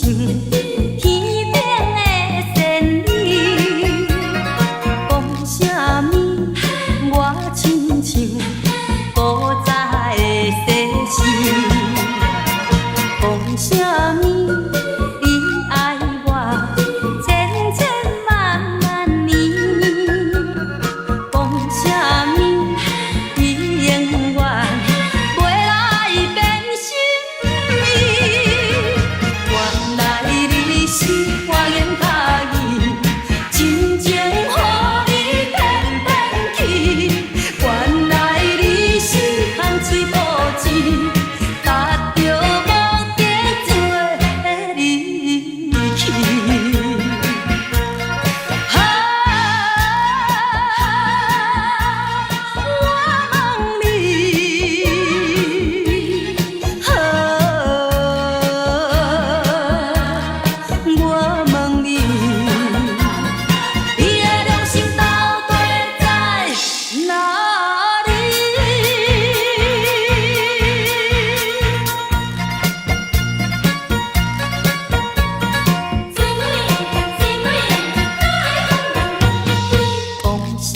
天顶的仙女，讲啥物我亲像古早的世事，讲啥物你爱我千千万万年，讲啥物你永远袂来变心意。原来你是花言巧语，真情予你骗骗去。原来你是空嘴保证，达着目的做离去。我问你，我问你，你的良心到底在哪里？讲啥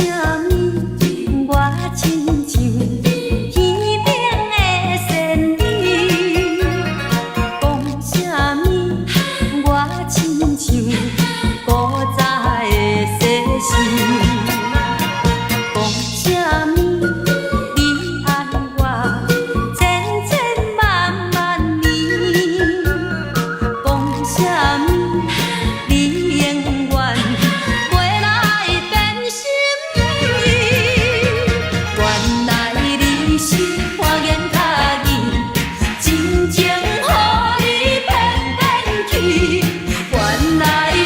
物我亲像天顶的仙女，讲啥物我亲像古早的世事，讲啥物你爱我千千万万年，讲啥物你永远袂来变心意。原来你是花言巧语，真情予你骗骗去。原来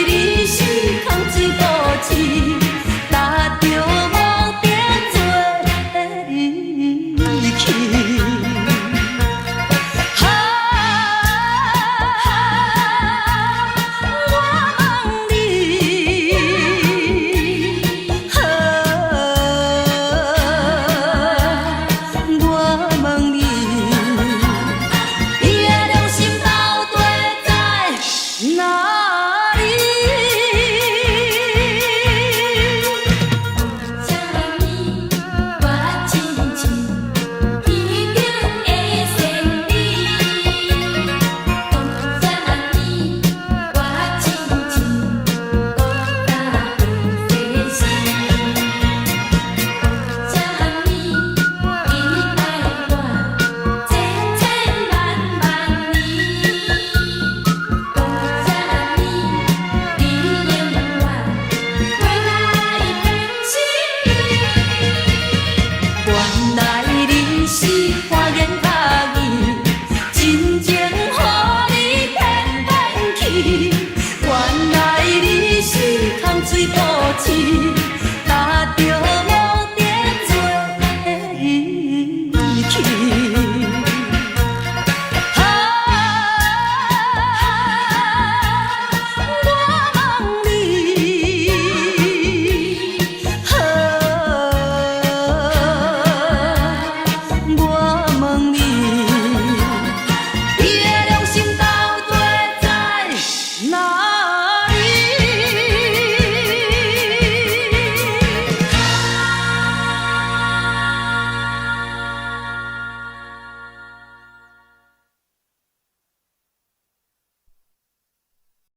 你是空嘴保证，达着目的做离去。我问你，我问你，你的良心到底在哪里？啥物我亲像天顶的仙女，讲啥物我亲像古早的世事，啥物你爱我千千万万年，讲啥物你永远袂来变心意。原来你是花言巧语，真情予你骗骗去。原来你是空嘴保证。